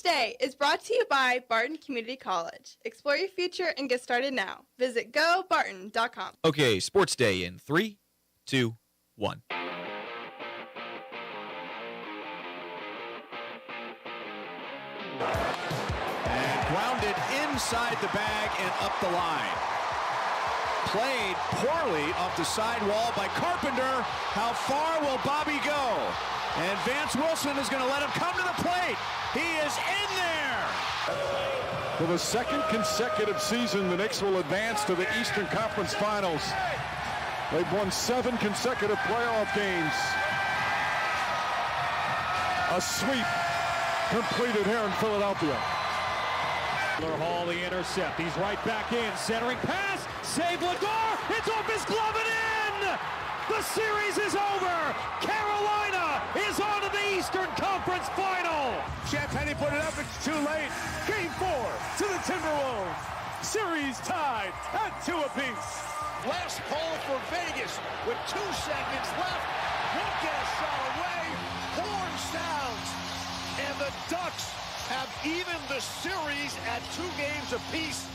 Day is brought to you by Barton Community College. Explore your future and get started now. Visit gobarton.com. Okay, Sports Day in 3, 2, 1. And grounded inside the bag and up the line. Played poorly off the sidewall by Carpenter. How far will Bobby go? And Vance Wilson is going to let him come to the plate. He is in there. For the second consecutive season, the Knicks will advance to the Eastern Conference Finals. They've won 7 consecutive playoff games. A sweep completed here in Philadelphia. Hall, the intercept. He's right back in. Centering pass. Save Lador. It's off his glove and in. The series is over. Carolina is on to the Eastern Conference Final. Champagny put it up. It's too late. Game 4 to the Timberwolves. Series tied at 2 apiece. Last call for Vegas with 2 seconds left. Won't get a shot away. Horn sounds. And the Ducks have evened the series at 2 games apiece.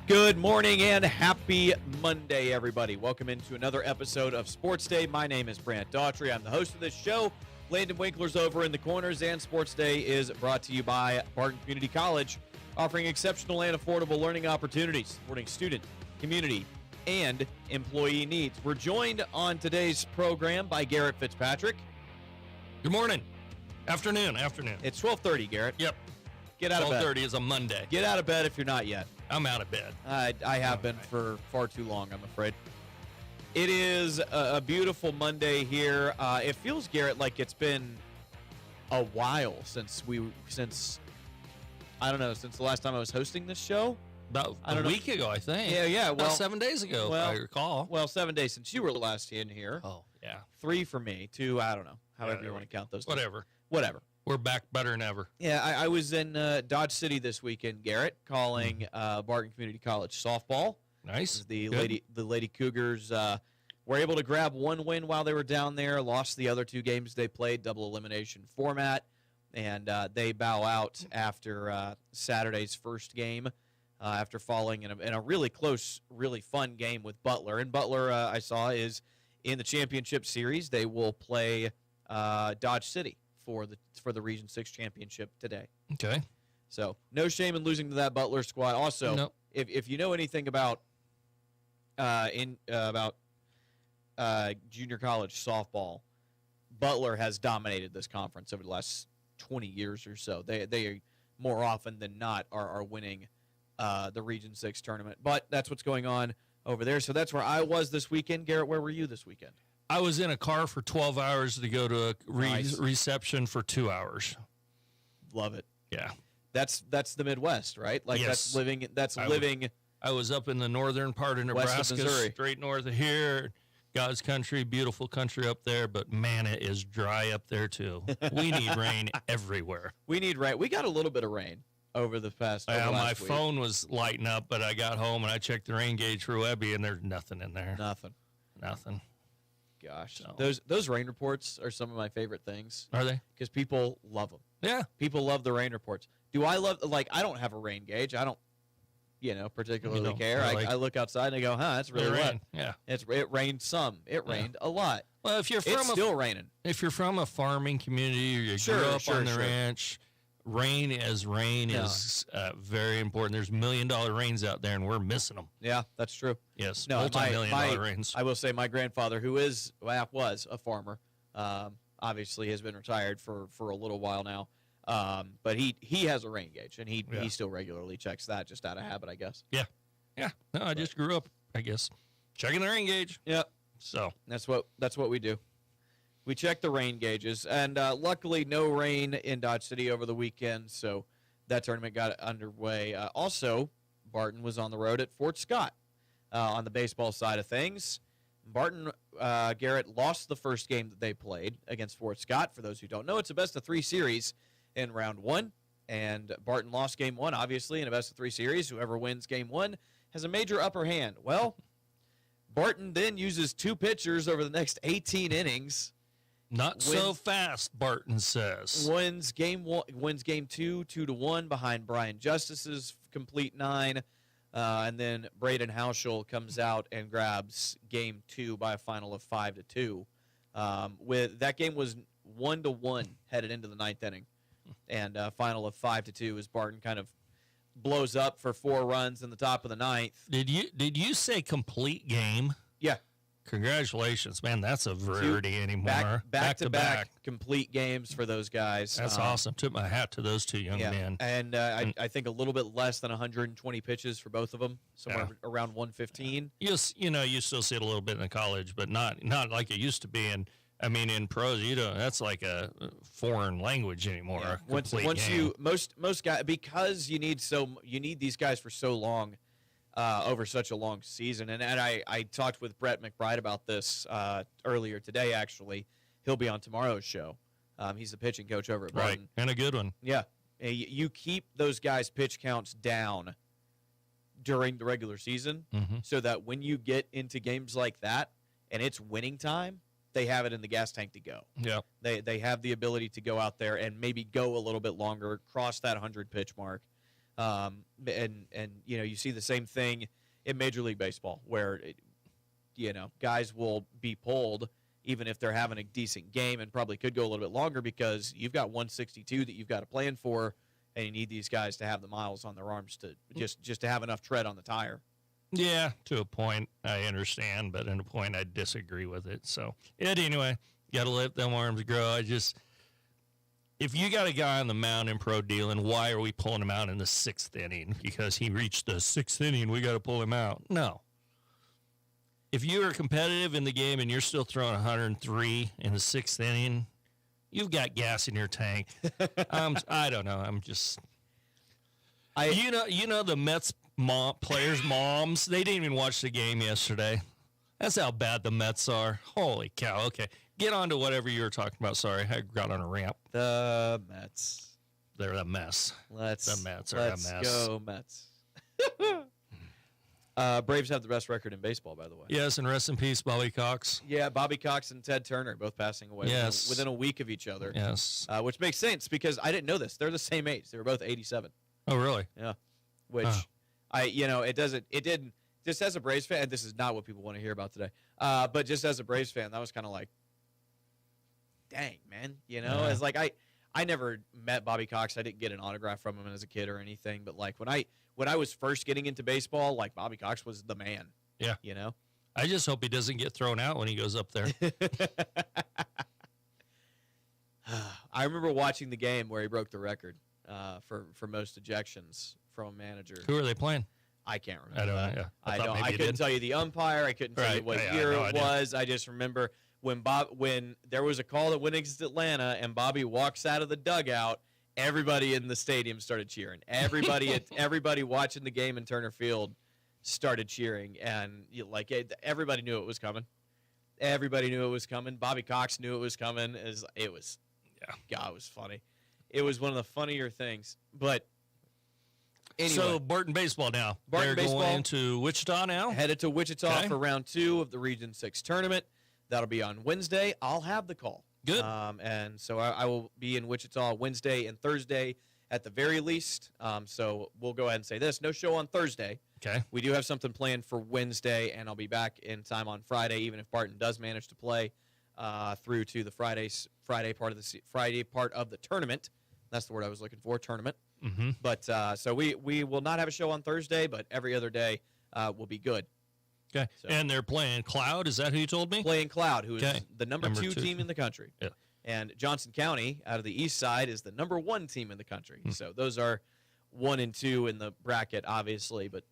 Good morning and happy Monday, everybody. Welcome into another episode of Sports Day. My name is Brant Daughtry. I'm the host of this show. Landon Winkler's over in the corners, and Sports Day is brought to you by Barton Community College, offering exceptional and affordable learning opportunities, supporting student, community, and employee needs. We're joined on today's program by Garrett Fitzpatrick. Good morning. Afternoon. It's 12:30, Garrett. Yep. Get out of bed. 12:30 is a Monday. Get out of bed if you're not yet. I'm out of bed. I have been for far too long, I'm afraid. It is a beautiful Monday here. It feels, Garrett, like it's been a while since since the last time I was hosting this show. About a week ago, I think. Yeah. Well, about 7 days ago, if I recall. Well, 7 days since you were last in here. Oh, yeah. 3 for me, 2, I don't know. However you want to count those. Whatever. Whatever. We're back better than ever. Yeah, I was in Dodge City this weekend, Garrett, calling Barton Community College softball. Nice. The Good. Lady Cougars were able to grab 1 win while they were down there, lost the other 2 games they played, double elimination format, and they bow out after Saturday's first game after falling in a really close, really fun game with Butler. And Butler, I saw, is in the championship series. They will play Dodge City for the Region 6 championship today. Okay. So no shame in losing to that Butler squad. Also, Nope. if you know anything about junior college softball, Butler has dominated this conference over the last 20 years or so. They more often than not are winning the Region 6 tournament. But that's what's going on over there. So that's where I was this weekend. Garrett, where were you this weekend? I was in a car for 12 hours to go to a Nice. reception for 2 hours. Love it. Yeah. That's the Midwest, right? Like Yes. that's living. I was up in the northern part of West of Nebraska, Missouri. straight north of here. God's country, beautiful country up there, but man, it is dry up there too. We need rain everywhere. We need rain. We got a little bit of rain over the past. Yeah, over my last week. phone was lighting up, but I got home and I checked the rain gauge for Webby, and there's nothing in there. Nothing. Gosh, So. those rain reports are some of my favorite things Are they? because people love them. Yeah. People love the rain reports. Do I love I don't have a rain gauge. I don't, particularly You don't care. really. I look outside and I go, it's really wet. rain. Yeah. It rained some. It rained a lot. Well, if you're It's from still raining. if you're from a farming community or you Sure, grew up on the sure. ranch, rain Yeah. is very important. There's $1 million rains out there, and we're missing them. Yeah, that's true. Yes, No, multi-million-dollar rains. I will say my grandfather, who was a farmer, obviously has been retired for a little while now. But he has a rain gauge, and he still regularly checks that just out of habit, I guess. Yeah. No, I just grew up, I guess, checking the rain gauge. Yep. So That's what we do. We check the rain gauges, and luckily no rain in Dodge City over the weekend, so that tournament got underway. Also, Barton was on the road at Fort Scott on the baseball side of things. Barton, Garrett, lost the first game that they played against Fort Scott. For those who don't know, it's a best-of-3 series in round 1, and Barton lost game 1, obviously, in a best-of-3 series. Whoever wins game 1 has a major upper hand. Well, Barton then uses 2 pitchers over the next 18 innings Not so fast, Barton says. Wins game 2, 2-1 behind Brian Justice's complete 9. And then Braden Hauschel comes out and grabs game 2 by a final of 5-2. With that game was 1-1 headed into the 9th inning, and final of 5-2 as Barton kind of blows up for 4 runs in the top of the 9th. Did you say complete game? Yeah. Congratulations, man. That's a rarity anymore. Back-to-back complete games for those guys. That's awesome. Tip my hat to those two young men. And I think a little bit less than 120 pitches for both of them, somewhere around 115. You still see it a little bit in college, but not like it used to be. And I mean, in pros, that's like a foreign language anymore. Yeah. Once game. you most guys, because you need these guys for so long. Over such a long season. And I talked with Brett McBride about this earlier today, actually. He'll be on tomorrow's show. He's the pitching coach over at Barton. Right, and a good one. Yeah. You keep those guys' pitch counts down during the regular season so that when you get into games like that and it's winning time, they have it in the gas tank to go. Yeah. They have the ability to go out there and maybe go a little bit longer, cross that 100-pitch mark. And you see the same thing in Major League Baseball where, guys will be pulled even if they're having a decent game and probably could go a little bit longer because you've got 162 that you've got to plan for, and you need these guys to have the miles on their arms to just to have enough tread on the tire. Yeah, to a point I understand, but in a point I disagree with it. So, anyway, got to let them arms grow. If you got a guy on the mound in pro dealing, why are we pulling him out in the 6th inning? Because he reached the 6th inning, we got to pull him out. No. If you are competitive in the game and you're still throwing 103 in the 6th inning, you've got gas in your tank. I don't know. The Mets players' moms, they didn't even watch the game yesterday. That's how bad the Mets are. Holy cow. Okay. Get on to whatever you were talking about. Sorry, I got on a ramp. The Mets. They're a mess. The Mets are a mess. Let's go, Mets. Braves have the best record in baseball, by the way. Yes, and rest in peace, Bobby Cox. Yeah, Bobby Cox and Ted Turner both passing away within a week of each other. Yes. Which makes sense because I didn't know this. They're the same age. They were both 87. Oh, really? Yeah. Which, it didn't, just as a Braves fan, and this is not what people want to hear about today, but just as a Braves fan, that was kind of like, dang, man. It's like I never met Bobby Cox. I didn't get an autograph from him as a kid or anything, but like when I was first getting into baseball, like Bobby Cox was the man. Yeah. I just hope he doesn't get thrown out when he goes up there. I remember watching the game where he broke the record for most ejections from a manager. Who are they playing? I can't remember. I don't know. Yeah. I couldn't tell you the umpire. I couldn't tell you what year it was. I just remember when there was a call that went against Atlanta and Bobby walks out of the dugout, everybody in the stadium started cheering. Everybody watching the game in Turner Field started cheering, and everybody knew it was coming. Everybody knew it was coming. Bobby Cox knew it was coming. It was funny. It was one of the funnier things. But anyway, so Barton baseball now. They're going into Wichita now. Headed to Wichita for round 2 of the Region 6 tournament. That'll be on Wednesday. I'll have the call. Good. And so I will be in Wichita Wednesday and Thursday at the very least. So we'll go ahead and say this. No show on Thursday. Okay. We do have something planned for Wednesday, and I'll be back in time on Friday, even if Barton does manage to play through to the Friday part of the tournament. That's the word I was looking for, tournament. Mm-hmm. But so we will not have a show on Thursday, but every other day will be good. Okay. So, and they're playing Cloud. Is that who you told me? Playing Cloud, who is the number 2 team in the country. Yeah. And Johnson County, out of the east side, is the number 1 team in the country. So those are 1 and 2 in the bracket, obviously. But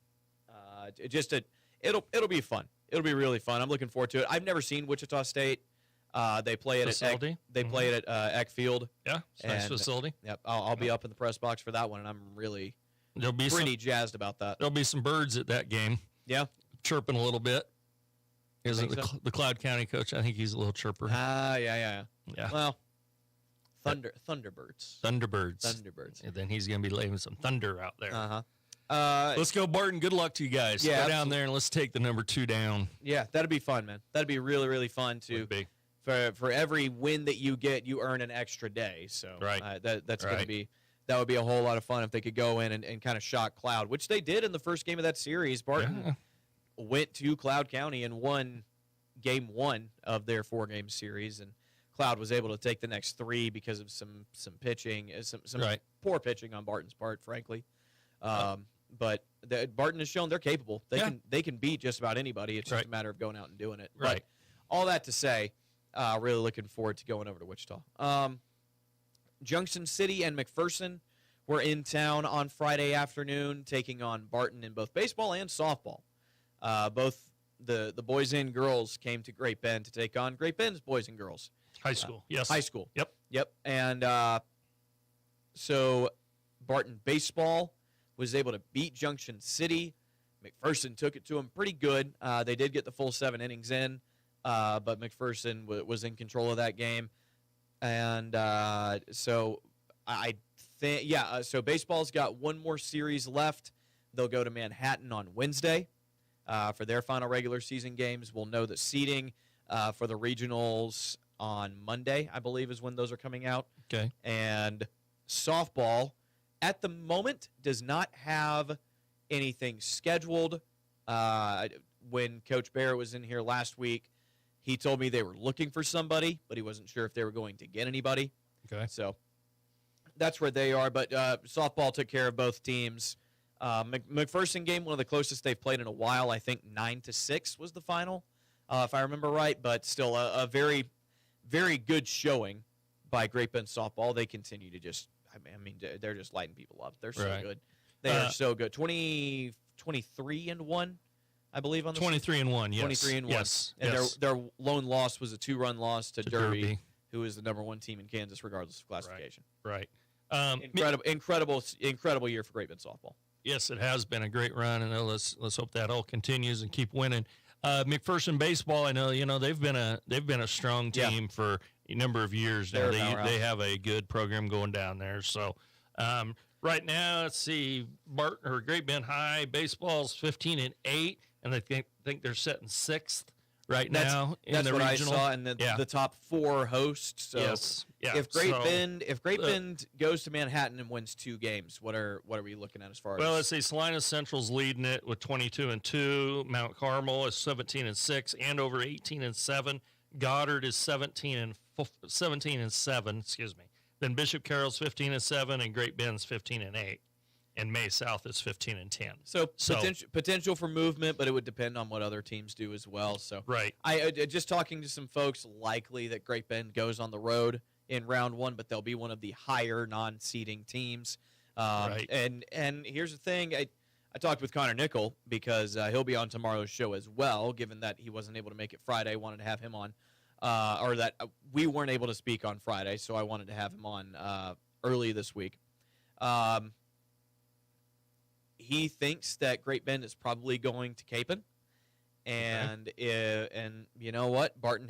it'll be fun. It'll be really fun. I'm looking forward to it. I've never seen Wichita State. They play it play it at Eck Field. Yeah, it's a nice facility. Yep, I'll be up in the press box for that one, and I'm really pretty jazzed about that. There'll be some birds at that game. Yeah. Chirping a little bit. Isn't the Cloud County coach? I think he's a little chirper. Yeah. Well, Thunderbirds. And then he's going to be laying some thunder out there. Uh-huh. Let's go, Barton. Good luck to you guys. Yeah, go down there and let's take the number 2 down. Yeah, that'd be fun, man. That'd be really, really fun to for every win that you get, you earn an extra day. So Right. That's going to Right. be that would be a whole lot of fun if they could go in and kind of shock Cloud, which they did in the first game of that series. Barton Yeah. went to Cloud County and won game 1 of their 4-game series, and Cloud was able to take the next 3 because of some pitching, some Right. poor pitching on Barton's part, frankly. But Barton has shown they're capable. They can beat just about anybody. It's just Right. a matter of going out and doing it. Right. But all that to say, really looking forward to going over to Wichita. Junction City and McPherson were in town on Friday afternoon, taking on Barton in both baseball and softball. Both the boys and girls came to Great Bend to take on Great Bend's boys and girls. High school. Yes. High school. Yep. And so Barton baseball was able to beat Junction City. McPherson took it to them pretty good. They did get the full 7 innings in, but McPherson was in control of that game. And so I think, so baseball's got one more series left. They'll go to Manhattan on Wednesday for their final regular season games. We'll know the seeding for the regionals on Monday, I believe, is when those are coming out. Okay. And softball, at the moment, does not have anything scheduled. When Coach Bear was in here last week, he told me they were looking for somebody, but he wasn't sure if they were going to get anybody. Okay. So that's where they are. But softball took care of both teams. McPherson game, one of the closest they've played in a while. I think 9-6 was the final, if I remember right. But still, a very, very good showing by Great Bend softball. They continue to just, I mean, they're just lighting people up. They're so Right. good. They are so good. 23-1, I believe, on the 23-1. Yes. 23-1. Yes. And yes. their lone loss was a 2-run loss to Derby, Derby. who is the number 1 team in Kansas, regardless of classification. Right. Incredible year for Great Bend softball. Yes, it has been a great run, and let's hope that all continues and keep winning. McPherson baseball, I know they've been a strong team for a number of years now. They have a good program going down there. So right now, let's see, Great Bend High baseball's 15-8, and I think they're sitting 6th right now in that's the what regional. I saw in the top 4 hosts. So yes, yeah. If Great Bend goes to Manhattan and wins 2 games, what are we looking at as far Well, as? let's see. Salinas Central's leading it with 22-2. Mount Carmel is 17-6. Andover 18-7. Goddard is 17-7. Excuse me. Then Bishop Carroll's 15-7, and Great Bend's 15-8, and May South is 15-10. So potential for movement, but it would depend on what other teams do as well. So Right. I just talking to some folks, likely that Great Bend goes on the road in round 1, but they'll be one of the higher non-seeding teams. Right. And here's the thing. I talked with Connor Nickel because he'll be on tomorrow's show as well, given that he wasn't able to make it Friday. I wanted to have him on, or that we weren't able to speak on Friday, so I wanted to have him on early this week. He thinks that Great Bend is probably going to Capon, and you know what? Great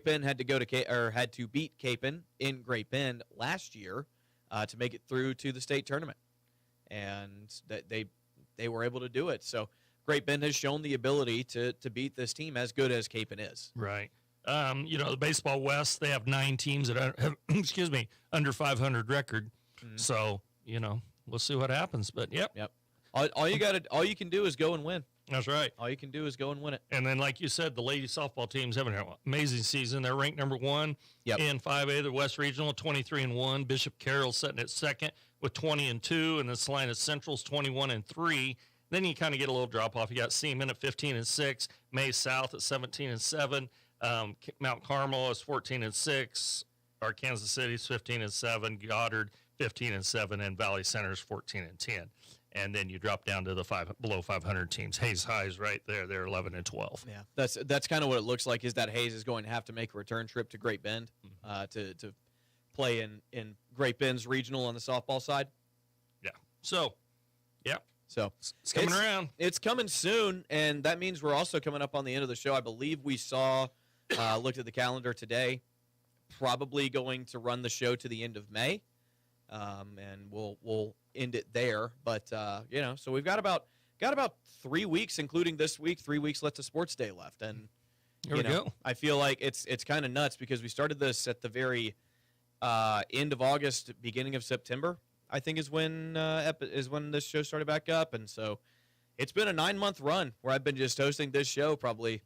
Bend had to go to had to beat Capon in Great Bend last year to make it through to the state tournament, and that they were able to do it. So Great Bend has shown the ability to beat this team as good as Capon is. Right. The Baseball West, they have 9 teams that have, under 500 record. Mm-hmm. So, we'll see what happens. But, yep. All you can do is go and win. That's right. All you can do is go and win it. And then, like you said, the ladies softball team's having an amazing season. They're ranked number 1 in 5A, the West Regional, 23-1. Bishop Carroll sitting at 2nd with 20-2, and then Salinas Central's 21-3. Then you kind of get a little drop off. You got Seaman at 15-6, May South at 17-7, Mount Carmel is 14-6, our Kansas City's 15-7, Goddard 15-7, and Valley Center's 14-10. And then you drop down to the below 500 teams. Hayes High is right there. They're 11-12. Yeah, that's kind of what it looks like. Is that Hayes is going to have to make a return trip to Great Bend to play in Great Bend's regional on the softball side. Yeah. So, yeah. So it's coming around. It's coming soon, and that means we're also coming up on the end of the show. I believe we looked at the calendar today, probably going to run the show to the end of May, and we'll end it there. But so we've got about 3 weeks, including this week, 3 weeks left of sports day left, and There we go. I feel like it's kind of nuts because we started this at the very end of August, beginning of September. I think is when this show started back up, and so it's been a 9-month run where I've been just hosting this show probably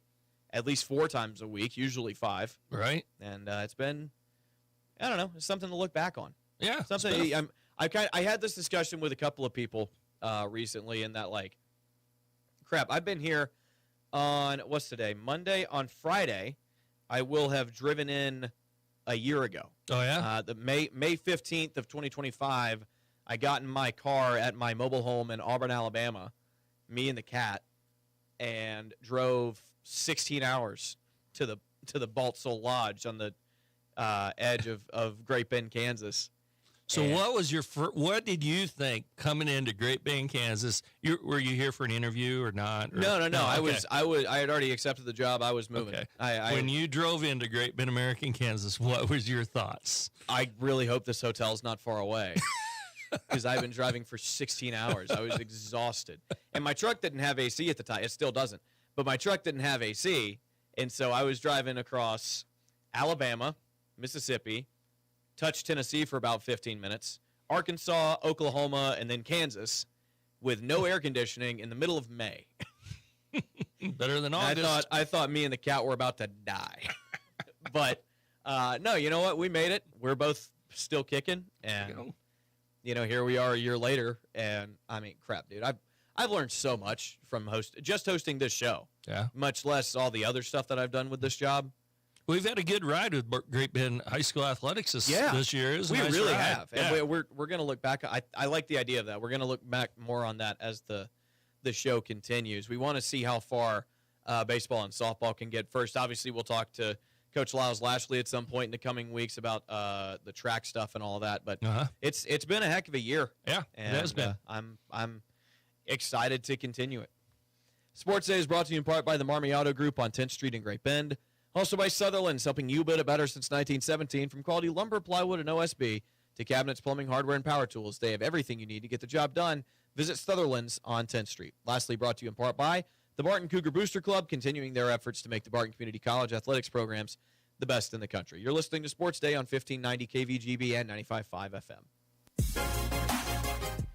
at least 4 times a week, usually 5. Right. And it's been, I don't know, it's something to look back on. Yeah. Something I had this discussion with a couple of people recently, in that like, crap, I've been here on what's today? Monday. On Friday, I will have driven in a year ago. Oh yeah. The May 15th of 2025, I got in my car at my mobile home in Auburn, Alabama, me and the cat, and drove 16 hours to the Baltzel Lodge on the edge of Great Bend, Kansas. So what was what did you think coming into Great Bend, Kansas? Were you here for an interview or not? Or? No. Okay. I had already accepted the job. I was moving. Okay. When you drove into Great Bend, American, Kansas, what was your thoughts? I really hope this hotel's not far away, because I've been driving for 16 hours. I was exhausted, and my truck didn't have AC at the time. It still doesn't, but my truck didn't have AC, and so I was driving across Alabama, Mississippi, touched Tennessee for about 15 minutes, Arkansas, Oklahoma, and then Kansas, with no air conditioning in the middle of May. Better than August. I thought me and the cat were about to die. But no, you know what? We made it. We're both still kicking, and here we are a year later. And I mean, crap, dude. I've learned so much from hosting this show. Yeah. Much less all the other stuff that I've done with this job. We've had a good ride with Great Bend High School athletics this year. We really have. Yeah. And we're going to look back. I like the idea of that. We're going to look back more on that as the show continues. We want to see how far baseball and softball can get. First, obviously, we'll talk to Coach Lyles Lashley at some point in the coming weeks about the track stuff and all that. But it's been a heck of a year. Yeah, and, it has been. I'm excited to continue it. Sports Day is brought to you in part by the Marmy Auto Group on 10th Street in Great Bend. Also by Sutherland's, helping you build it better since 1917. From quality lumber, plywood, and OSB to cabinets, plumbing, hardware, and power tools, they have everything you need to get the job done. Visit Sutherland's on 10th Street. Lastly, brought to you in part by the Barton Cougar Booster Club, continuing their efforts to make the Barton Community College athletics programs the best in the country. You're listening to Sports Day on 1590 KVGB and 95.5 FM.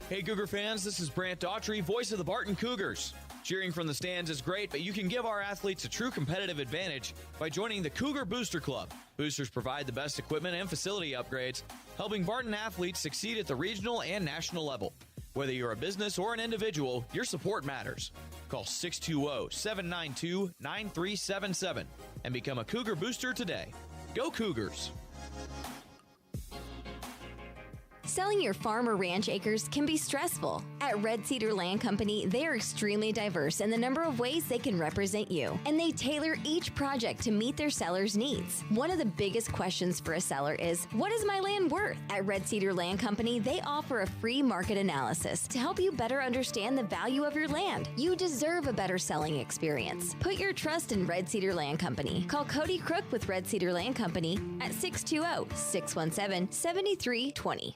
Hey, Cougar fans, this is Brant Daughtry, voice of the Barton Cougars. Cheering from the stands is great, but you can give our athletes a true competitive advantage by joining the Cougar Booster Club. Boosters provide the best equipment and facility upgrades, helping Barton athletes succeed at the regional and national level. Whether you're a business or an individual, your support matters. Call 620-792-9377 and become a Cougar Booster today. Go Cougars! Selling your farm or ranch acres can be stressful. At Red Cedar Land Company, they are extremely diverse in the number of ways they can represent you, and they tailor each project to meet their seller's needs. One of the biggest questions for a seller is, what is my land worth? At Red Cedar Land Company, they offer a free market analysis to help you better understand the value of your land. You deserve a better selling experience. Put your trust in Red Cedar Land Company. Call Cody Crook with Red Cedar Land Company at 620-617-7320.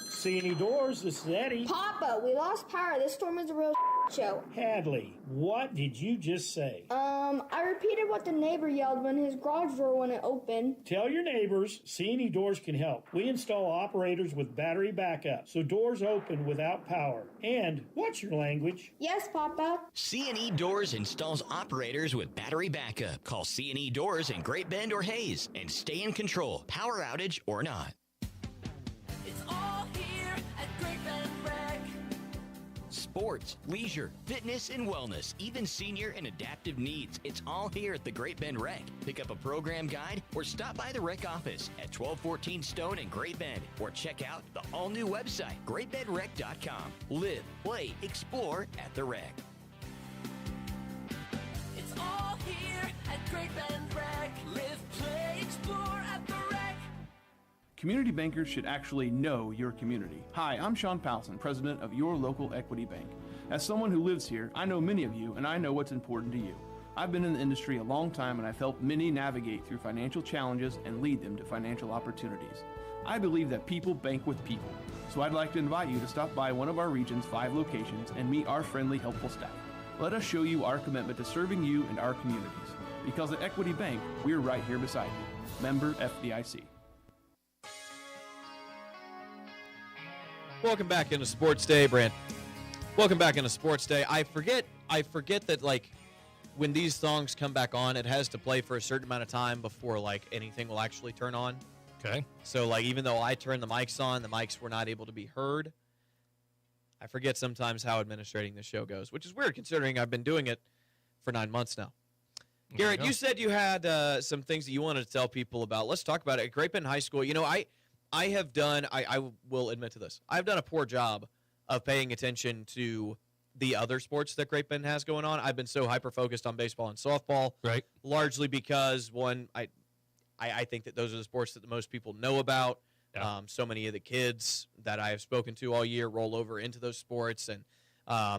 C&E Doors, this is Eddie. Papa, we lost power. This storm is a real show. Hadley, what did you just say? I repeated what the neighbor yelled when his garage door wouldn't open. Tell your neighbors C&E Doors can help. We install operators with battery backup, so doors open without power. And what's your language? Yes, Papa. C&E Doors installs operators with battery backup. Call C&E Doors in Great Bend or Hayes and stay in control, power outage or not. Sports, leisure, fitness, and wellness, even senior and adaptive needs. It's all here at the Great Bend Rec. Pick up a program guide or stop by the Rec office at 1214 Stone in Great Bend or check out the all-new website, greatbendrec.com. Live, play, explore at the Rec. It's all here at Great Bend Rec. Live, play, explore at the Rec. Community bankers should actually know your community. Hi, I'm Sean Powelson, president of Your Local Equity Bank. As someone who lives here, I know many of you, and I know what's important to you. I've been in the industry a long time, and I've helped many navigate through financial challenges and lead them to financial opportunities. I believe that people bank with people, so I'd like to invite you to stop by one of our region's 5 locations and meet our friendly, helpful staff. Let us show you our commitment to serving you and our communities. Because at Equity Bank, we're right here beside you. Member FDIC. Welcome back into Sports Day, Brant. Welcome back into Sports Day. I forget that, like, when these songs come back on, it has to play for a certain amount of time before, like, anything will actually turn on. Okay. So, like, even though I turned the mics on, the mics were not able to be heard. I forget sometimes how administrating this show goes, which is weird considering I've been doing it for 9 months now. Garrett, you said you had some things that you wanted to tell people about. Let's talk about it. At Great Bend High School, you know, I have done, I will admit to this, I've done a poor job of paying attention to the other sports that Great Bend has going on. I've been so hyper-focused on baseball and softball. Right. Largely because, one, I think that those are the sports that the most people know about. Yeah. So many of the kids that I have spoken to all year roll over into those sports, and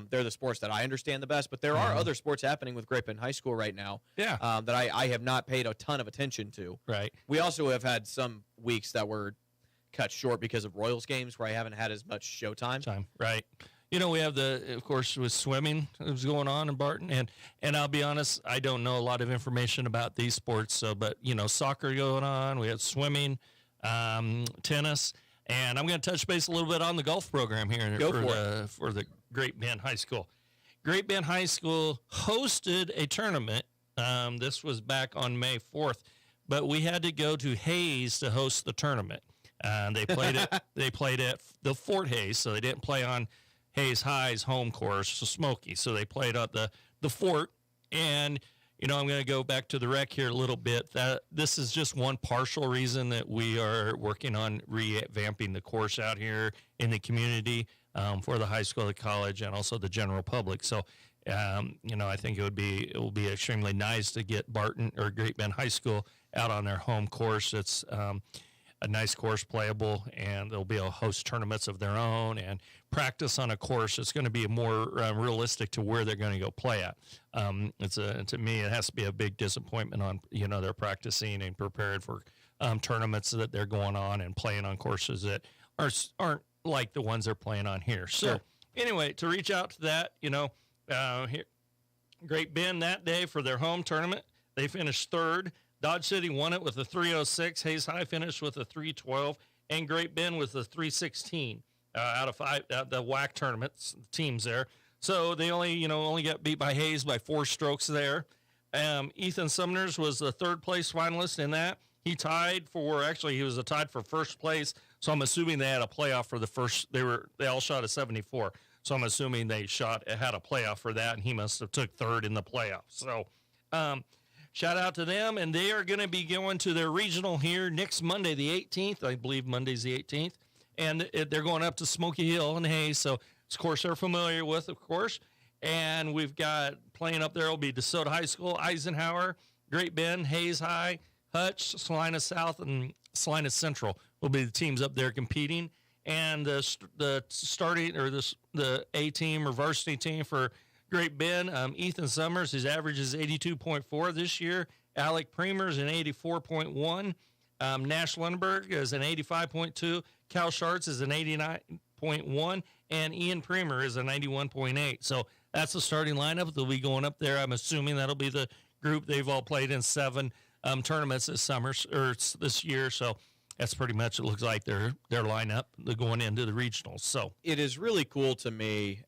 they're the sports that I understand the best. But there are other sports happening with Great Bend High School right now that I have not paid a ton of attention to. Right. We also have had some weeks that were cut short because of Royals games where I haven't had as much showtime. Right. You know, we have of course, with swimming that was going on in Barton, and I'll be honest, I don't know a lot of information about these sports. So, but you know, soccer going on. We had swimming, tennis, and I'm going to touch base a little bit on the golf program here for the Great Bend High School. Great Bend High School hosted a tournament. This was back on May 4th, but we had to go to Hayes to host the tournament. They played it. They played at the Fort Hayes, so they didn't play on Hayes High's home course, so Smoky. So they played at the Fort. And you know, I'm going to go back to the rec here a little bit. That this is just one partial reason that we are working on revamping the course out here in the community for the high school, the college, and also the general public. So, you know, I think it will be extremely nice to get Barton or Great Bend High School out on their home course. It's a nice course, playable, and they'll be able to host tournaments of their own and practice on a course. It's going to be more realistic to where they're going to go play at. To me, it has to be a big disappointment on, you know, they're practicing and prepared for tournaments that they're going on and playing on courses that aren't like the ones they're playing on here. So anyway, to reach out to that, you know, here, Great Bend that day for their home tournament, they finished third. Dodge City won it with a 306. Hayes High finished with a 312, and Great Bend with a 316 out of 5 the WAC tournaments teams there. So they only got beat by Hayes by 4 strokes there. Ethan Sumners was the third place finalist in that. He was tied for first place. So I'm assuming they had a playoff for the first. They all shot a 74. So I'm assuming they had a playoff for that, and he must have took third in the playoff. So. Shout out to them, and they are going to be going to their regional here next Monday, the 18th. I believe Monday's the 18th, and they're going up to Smoky Hill and Hayes, so it's a course they're familiar with, of course. And we've got playing up there will be DeSoto High School, Eisenhower, Great Bend, Hayes High, Hutch, Salina South, and Salina Central will be the teams up there competing. And the starting or the A team or varsity team for Great Bend, Ethan Summers, his average is 82.4 this year. Alec Premer is an 84.1. Nash Lundberg is an 85.2. Cal Schartz is an 89.1. And Ian Premer is a 91.8. So that's the starting lineup. They'll be going up there. I'm assuming that'll be the group. They've all played in 7 tournaments this year. So that's pretty much, it looks like their lineup. They're going into the regionals. So it is really cool to me.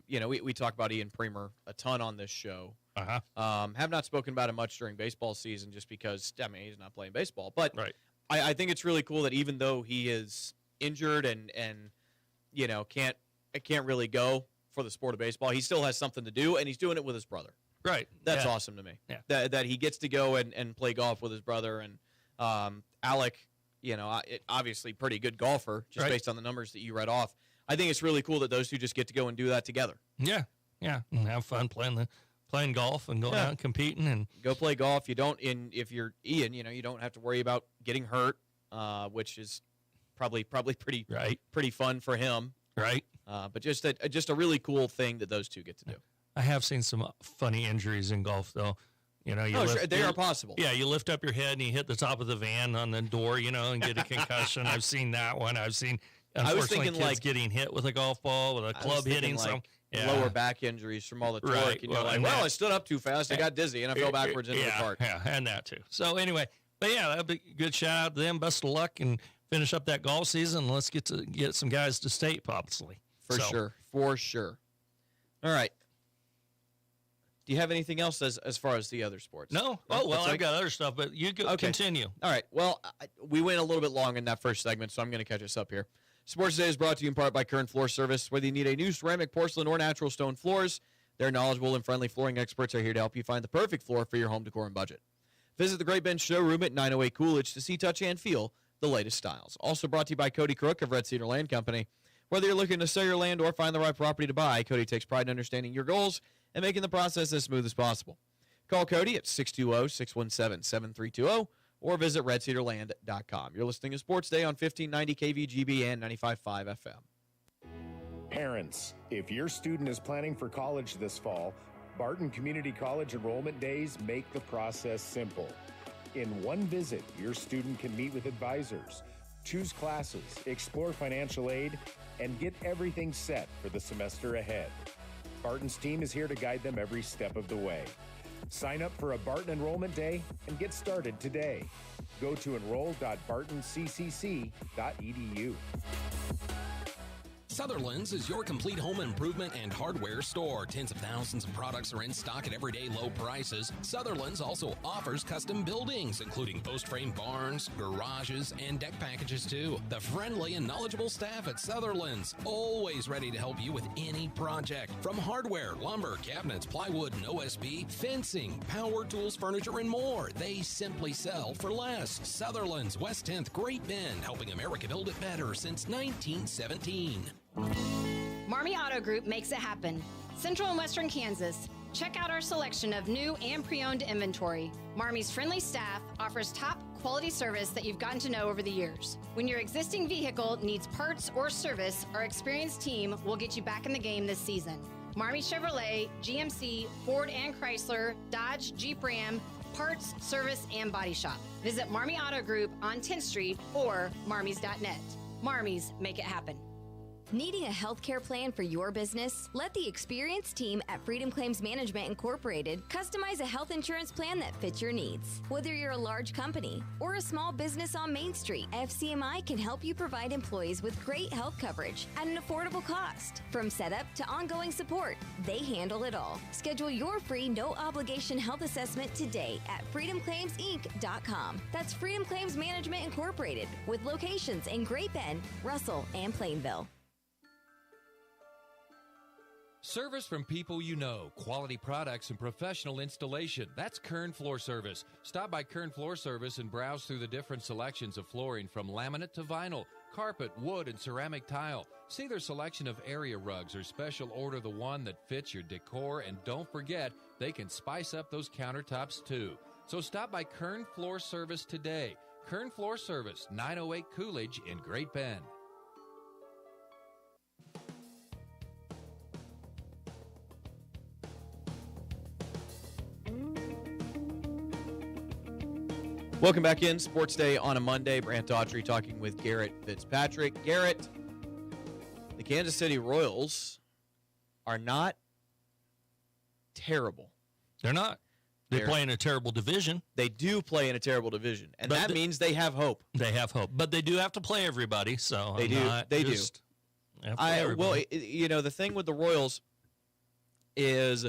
You know, we talk about Ian Premer a ton on this show. Have not spoken about him much during baseball season just because, I mean, he's not playing baseball. But I think it's really cool that even though he is injured and you know, can't really go for the sport of baseball, he still has something to do, and he's doing it with his brother. Right. That's awesome to me. Yeah. That he gets to go and play golf with his brother. And Alec, you know, obviously pretty good golfer just based on the numbers that you read off. I think it's really cool that those two just get to go and do that together. Yeah, and have fun playing golf and going out and competing and go play golf. If you're Ian, you know, you don't have to worry about getting hurt, which is probably pretty fun for him. Right. But just a really cool thing that those two get to do. I have seen some funny injuries in golf though. You know, they are possible. Yeah, you lift up your head and you hit the top of the van on the door, you know, and get a concussion. I've seen that one. I've seen unfortunately, thinking, kids like, getting hit with a golf ball, with a club hitting some. Lower back injuries from all the torque. Right. And you're I stood up too fast. I got dizzy, and I fell backwards into the cart. Yeah, and that too. So anyway, but yeah, that'd be a good shout out to them. Best of luck and finish up that golf season. Let's get some guys to state, possibly. For sure. All right. Do you have anything else as far as the other sports? No. Oh, well, I got other stuff, but you continue. All right. Well, we went a little bit long in that first segment, so I'm going to catch us up here. Sports Today is brought to you in part by Kern Floor Service. Whether you need a new ceramic, porcelain, or natural stone floors, their knowledgeable and friendly flooring experts are here to help you find the perfect floor for your home decor and budget. Visit the Great Bend showroom at 908 Coolidge to see, touch, and feel the latest styles. Also brought to you by Cody Crook of Red Cedar Land Company. Whether you're looking to sell your land or find the right property to buy, Cody takes pride in understanding your goals and making the process as smooth as possible. Call Cody at 620-617-7320 or visit redcedarland.com. You're listening to Sports Day on 1590 KVGB and 95.5 FM. Parents, if your student is planning for college this fall, Barton Community College enrollment days make the process simple. In one visit, your student can meet with advisors, choose classes, explore financial aid, and get everything set for the semester ahead. Barton's team is here to guide them every step of the way. Sign up for a Barton Enrollment Day and get started today. Go to enroll.bartoncccc.edu. Sutherland's is your complete home improvement and hardware store. Tens of thousands of products are in stock at everyday low prices. Sutherland's also offers custom buildings, including post-frame barns, garages, and deck packages too. The friendly and knowledgeable staff at Sutherland's, always ready to help you with any project. From hardware, lumber, cabinets, plywood, and OSB, fencing, power tools, furniture, and more. They simply sell for less. Sutherland's, West 10th, Great Bend, helping America build it better since 1917. Marmy Auto Group makes it happen. Central and Western Kansas. Check out our selection of new and pre-owned inventory. Marmy's friendly staff offers top quality service that you've gotten to know over the years. When your existing vehicle needs parts or service, our experienced team will get you back in the game this season. Marmy Chevrolet, GMC, Ford and Chrysler, Dodge, Jeep Ram, parts, service, and body shop. Visit Marmy Auto Group on 10th Street or marmys.net. Marmy's, make it happen. Needing a healthcare plan for your business? Let the experienced team at Freedom Claims Management Incorporated customize a health insurance plan that fits your needs. Whether you're a large company or a small business on Main Street, FCMI can help you provide employees with great health coverage at an affordable cost. From setup to ongoing support, they handle it all. Schedule your free no-obligation health assessment today at freedomclaimsinc.com. That's Freedom Claims Management Incorporated, with locations in Great Bend, Russell, and Plainville. Service from people you know, quality products and professional installation. That's Kern Floor Service. Stop by Kern Floor Service and browse through the different selections of flooring from laminate to vinyl, carpet, wood, and ceramic tile. See their selection of area rugs or special order the one that fits your decor, and don't forget, they can spice up those countertops too. So stop by Kern Floor Service today. Kern Floor Service, 908 Coolidge in Great Bend. Welcome back in. Sports Day on a Monday. Brant Daughtry talking with Garrett Fitzpatrick. Garrett, the Kansas City Royals are not terrible. They're not. They play in a terrible division. They do play in a terrible division, and that means they have hope. They have hope, but they do have to play everybody. So they do. Well, you know, the thing with the Royals is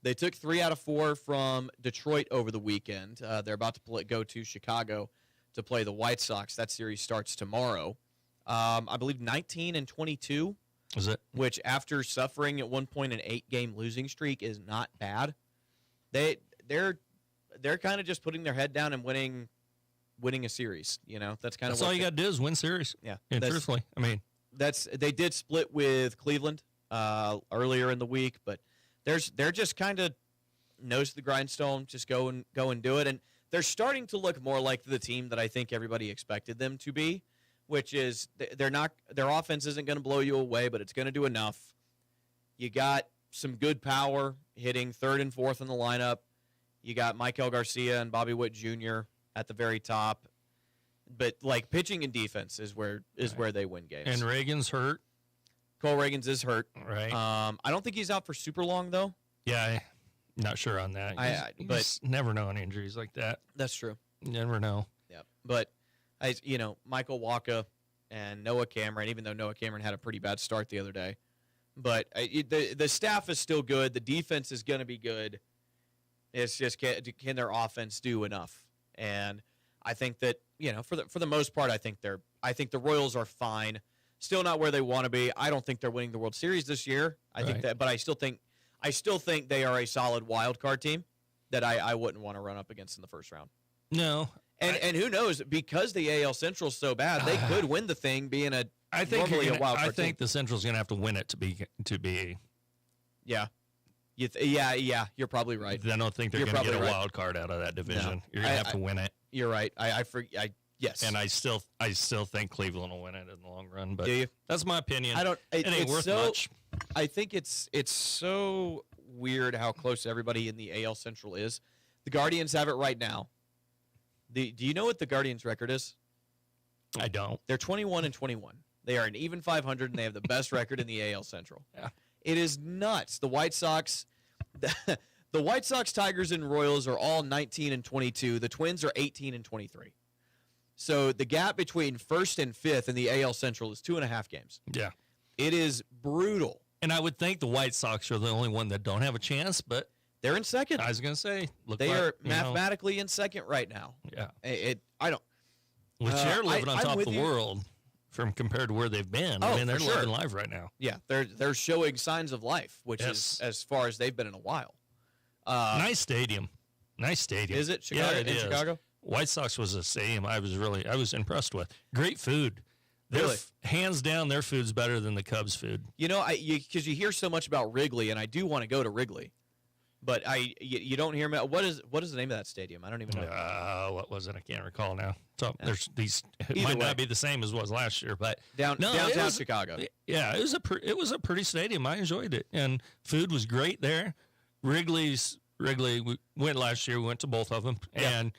they took 3 out of 4 from Detroit over the weekend. They're about to go to Chicago to play the White Sox. That series starts tomorrow. I believe 19-22. Is it? Which, after suffering at one point an 8-game losing streak, is not bad. They're kind of just putting their head down and winning a series. You know, that's kind of all you got to do is win series. Yeah, and truthfully, I mean, they did split with Cleveland earlier in the week, but they're just kind of nose to the grindstone, just go and do it, and they're starting to look more like the team that I think everybody expected them to be, which is their offense isn't going to blow you away, but it's going to do enough. You got some good power hitting third and fourth in the lineup. You got Michael Garcia and Bobby Witt Jr. at the very top. but like pitching and defense is where they win games. And Reagan's hurt. Cole Reagans is hurt. Right. I don't think he's out for super long though. Yeah, not sure on that. But never know on injuries like that. That's true. You never know. Yeah, but Michael Wacha and Noah Cameron, even though Noah Cameron had a pretty bad start the other day, but the staff is still good. The defense is going to be good. It's just can their offense do enough? And I think that for the most part, I think the Royals are fine. Still not where they want to be. I don't think they're winning the World Series this year. I think that, but I still think they are a solid wild card team that I wouldn't want to run up against in the first round. No. And who knows, because the AL Central is so bad, they could win the thing being normally a wild card I think team. the Central's going to have to win it to be. Yeah. You're probably right. I don't think they're going to get a wild card out of that division. No. You're going to have to win it. You're right. Yes. And I still think Cleveland will win it in the long run. But Do you? That's my opinion. It ain't worth much. I think it's so weird how close everybody in the AL Central is. The Guardians have it right now. Do you know what the Guardians' record is? I don't. They're 21-21. They are an even 500, and they have the best record in the AL Central. Yeah. It is nuts. The White Sox, the White Sox, Tigers, and Royals are all 19-22. The Twins are 18-23. So the gap between first and fifth in the AL Central is 2.5 games. Yeah. It is brutal. And I would think the White Sox are the only one that don't have a chance, but they're in second. I was going to say, they are mathematically in second right now. Yeah. Which they're living on top of the world from compared to where they've been. I mean, they're living life right now. Yeah, they're showing signs of life, which is as far as they've been in a while. Nice stadium. Is it Chicago? Yeah, it is. Chicago? White Sox was a stadium I was impressed with. Great food. Really? Hands down, their food's better than the Cubs' food. Because you hear so much about Wrigley, and I do want to go to Wrigley, but you don't hear me. What is the name of that stadium? I don't even know. What was it? I can't recall now. So there's these. It Either might way. not be the same as was last year, but downtown Chicago. Yeah, it was a pretty stadium. I enjoyed it, and food was great there. Wrigley. We went last year. We went to both of them, and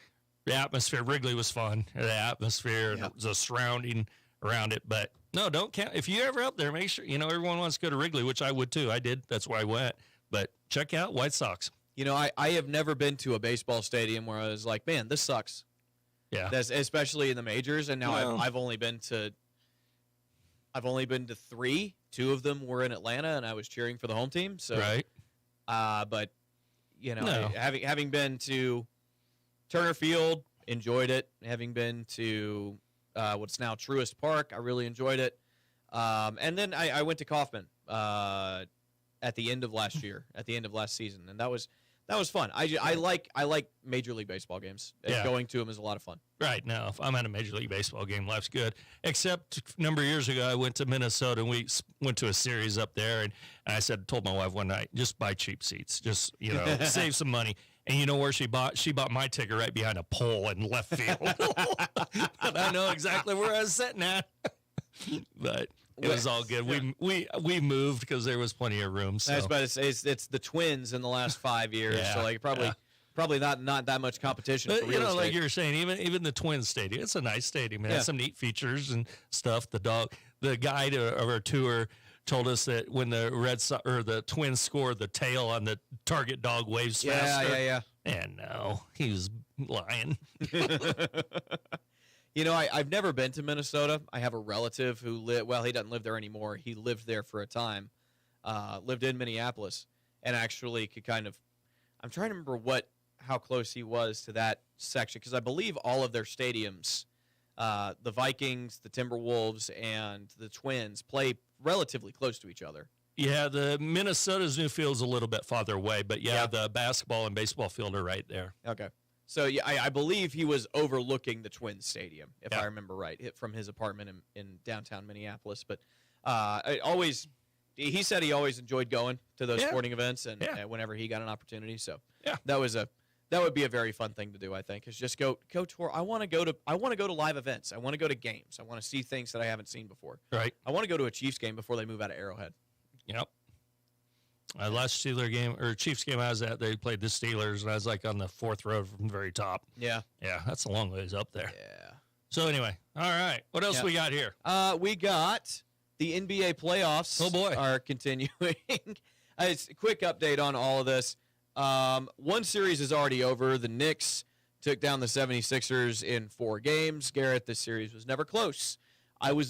the atmosphere. Wrigley was fun. The atmosphere, and the surrounding around it. But no, don't count. If you're ever up there, make sure everyone wants to go to Wrigley, which I would too. I did. That's why I went. But check out White Sox. I have never been to a baseball stadium where I was like, man, this sucks. Yeah. Especially in the majors, and now I've only been to 3. 2 of them were in Atlanta, and I was cheering for the home team. So right. But having been to Turner Field, enjoyed it. Having been to what's now Truist Park, I really enjoyed it. And then I went to Kauffman at the end of last year, at the end of last season, and that was fun. I like Major League Baseball games. Going to them is a lot of fun. Right. Now, if I'm at a Major League Baseball game, life's good. Except a number of years ago, I went to Minnesota, and we went to a series up there, and I told my wife one night, just buy cheap seats. Just, save some money. And you know where she bought? She bought my ticket right behind a pole in left field. And I know exactly where I was sitting at. But it was all good. We moved because there was plenty of room. So. I was about to say it's the Twins in the last 5 years, so probably not that much competition. But for real estate. like you were saying, even the Twins stadium, it's a nice stadium. It has some neat features and stuff. The guide of our tour told us that when the Twins scored, the tail on the target dog waves faster. Yeah. And no, he was lying. I've never been to Minnesota. I have a relative who he doesn't live there anymore. He lived there for a time, lived in Minneapolis, and actually could I'm trying to remember how close he was to that section, because I believe all of their stadiums, the Vikings, the Timberwolves, and the Twins play relatively close to each other. Yeah, the Minnesota's new field's a little bit farther away, but the basketball and baseball field are right there. Okay. So I believe he was overlooking the Twins stadium, if I remember right, from his apartment in downtown Minneapolis. But he said he always enjoyed going to those sporting events, and whenever he got an opportunity. So that would be a very fun thing to do. I think is just go tour. I want to go to live events. I want to go to games. I want to see things that I haven't seen before. Right. I want to go to a Chiefs game before they move out of Arrowhead. Yep. Last Chiefs game I was at, they played the Steelers, and I was like on the 4th row from the very top. Yeah. Yeah, that's a long ways up there. Yeah. So anyway, all right. What else Yeah. we got here? We got the NBA playoffs. Oh, boy. Are continuing. It's a quick update on all of this. One series is already over. The Knicks took down the 76ers in 4 games. Garrett, this series was never close.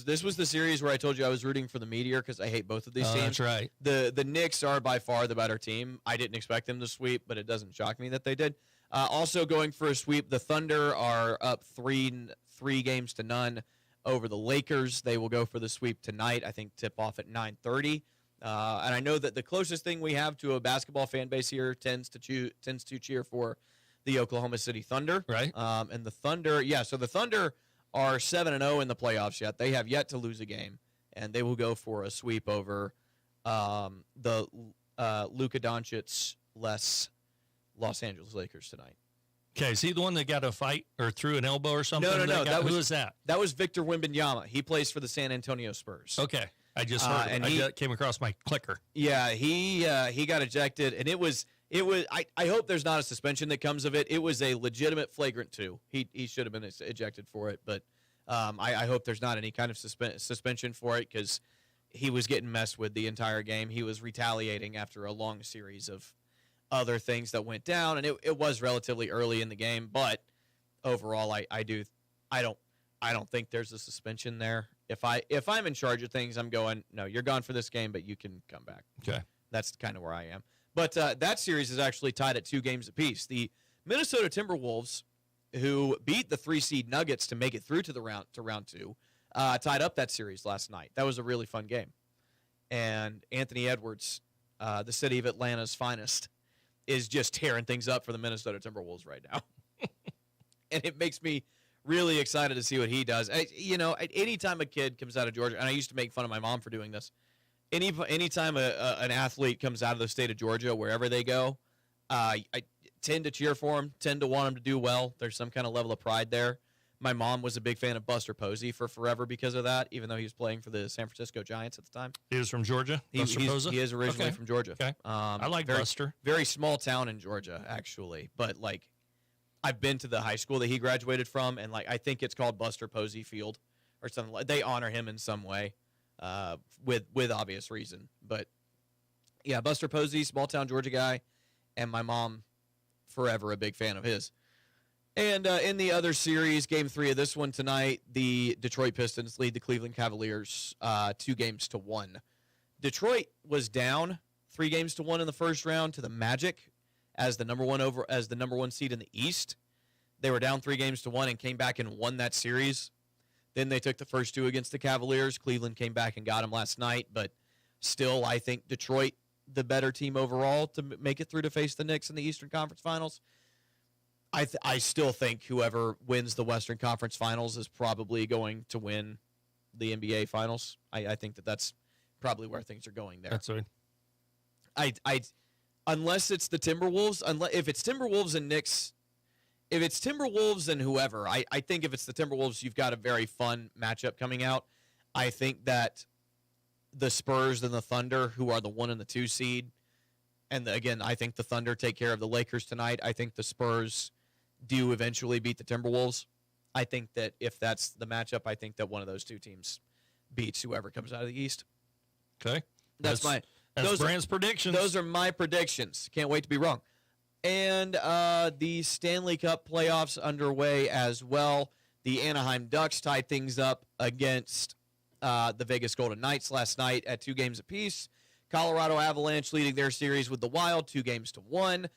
This was the series where I told you I was rooting for the Meteor because I hate both of these teams. That's right. The Knicks are by far the better team. I didn't expect them to sweep, but it doesn't shock me that they did. Also going for a sweep, the Thunder are up 3 games to none over the Lakers. They will go for the sweep tonight. I think tip off at 9:30. And I know that the closest thing we have to a basketball fan base here tends to cheer for the Oklahoma City Thunder. Right. And the Thunder, so the Thunder are 7-0 in the playoffs yet. They have yet to lose a game, and they will go for a sweep over the Luka Doncic Los Angeles Lakers tonight. Okay, is he the one that got a fight or threw an elbow or something? No. Who was that? That was Victor Wembanyama. He plays for the San Antonio Spurs. Okay, I just heard it. and I came across my clicker. Yeah, he got ejected, and it was. I hope there's not a suspension that comes of it. It was a legitimate flagrant 2. He should have been ejected for it, but I hope there's not any kind of suspension for it because he was getting messed with the entire game. He was retaliating after a long series of other things that went down, and it was relatively early in the game. But overall, I don't think there's a suspension there. If I'm in charge of things, I'm going, no, you're gone for this game, but you can come back. Okay, that's kind of where I am. But that series is actually tied at 2 games apiece. The Minnesota Timberwolves, who beat the 3-seed Nuggets to make it through to round 2, tied up that series last night. That was a really fun game. And Anthony Edwards, the city of Atlanta's finest, is just tearing things up for the Minnesota Timberwolves right now. And it makes me really excited to see what he does. Anytime a kid comes out of Georgia, and I used to make fun of my mom for doing this, anytime an athlete comes out of the state of Georgia, wherever they go, I tend to cheer for him, tend to want him to do well. There's some kind of level of pride there. My mom was a big fan of Buster Posey for forever because of that, even though he was playing for the San Francisco Giants at the time. He was from Georgia? He is originally from Georgia. Okay. I like Buster. Very small town in Georgia, actually. But, I've been to the high school that he graduated from, and, I think it's called Buster Posey Field or something. They honor him in some way. With obvious reason. But, yeah, Buster Posey, small-town Georgia guy, and my mom, forever a big fan of his. And in the other series, Game 3 of this one tonight, the Detroit Pistons lead the Cleveland Cavaliers 2-1. Detroit was down 3-1 in the first round to the Magic as the number one seed in the East. They were down 3-1 and came back and won that series. Then they took the first 2 against the Cavaliers. Cleveland came back and got them last night, but still, I think Detroit, the better team overall, to make it through to face the Knicks in the Eastern Conference Finals. I still think whoever wins the Western Conference Finals is probably going to win the NBA Finals. I think that's probably where things are going there. That's right. Unless it's the Timberwolves, if it's Timberwolves and Knicks. If it's Timberwolves and whoever, I think if it's the Timberwolves, you've got a very fun matchup coming out. I think that the Spurs and the Thunder, who are the 1 and the 2 seed, and again, I think the Thunder take care of the Lakers tonight. I think the Spurs do eventually beat the Timberwolves. I think that if that's the matchup, I think that one of those 2 teams beats whoever comes out of the East. Okay. That's Brand's predictions. Those are my predictions. Can't wait to be wrong. And the Stanley Cup playoffs underway as well. The Anaheim Ducks tied things up against the Vegas Golden Knights last night at 2 games apiece. Colorado Avalanche leading their series with the Wild 2-1.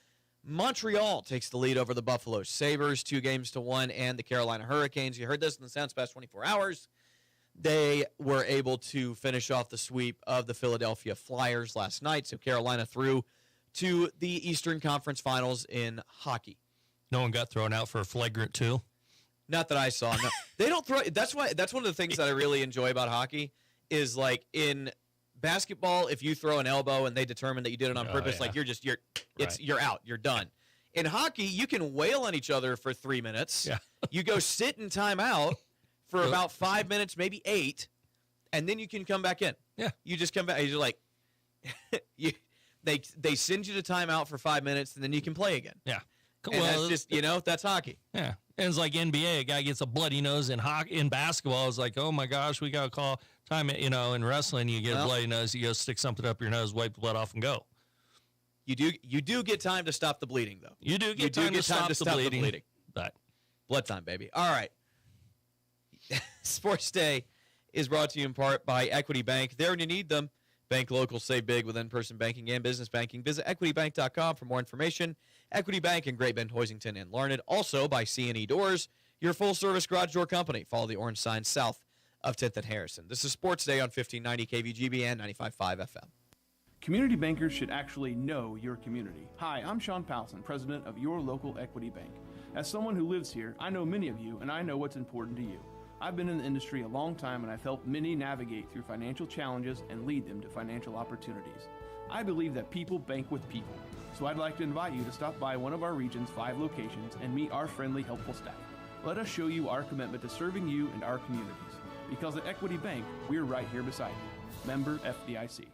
Montreal takes the lead over the Buffalo Sabres 2-1, and the Carolina Hurricanes. You heard this in the Sounds past 24 hours. They were able to finish off the sweep of the Philadelphia Flyers last night. So Carolina through to the Eastern Conference Finals in hockey. No one got thrown out for a flagrant 2? Not that I saw. No. They don't throw. That's one of the things that I really enjoy about hockey is in basketball, if you throw an elbow and they determine that you did it on purpose, you're out. You're done. In hockey, you can wail on each other for 3 minutes. Yeah. You go sit in timeout for about 5 minutes, maybe 8, and then you can come back in. Yeah. You just come back. You're like, they send you to timeout for 5 minutes, and then you can play again. Yeah. And that's just, that's hockey. Yeah. And it's like NBA, a guy gets a bloody nose in hockey, in basketball. It's like, oh my gosh, we got to call time. In wrestling, you get a bloody nose, you go stick something up your nose, wipe the blood off, and go. You do get time to stop the bleeding, though. You do get time to stop the bleeding. But blood time, baby. All right. Sports Day is brought to you in part by Equity Bank. There when you need them. Bank local, save big with in-person banking and business banking. Visit equitybank.com for more information. Equity Bank in Great Bend, Hoisington, and Larned. Also by C&E Doors, your full-service garage door company. Follow the orange sign south of 10th and Harrison. This is Sports Day on 1590 KVGB and 95.5 FM. Community bankers should actually know your community. Hi, I'm Sean Powelson, president of your local Equity Bank. As someone who lives here, I know many of you, and I know what's important to you. I've been in the industry a long time, and I've helped many navigate through financial challenges and lead them to financial opportunities. I believe that people bank with people, so I'd like to invite you to stop by one of our region's 5 locations and meet our friendly, helpful staff. Let us show you our commitment to serving you and our communities. Because at Equity Bank, we're right here beside you. Member FDIC.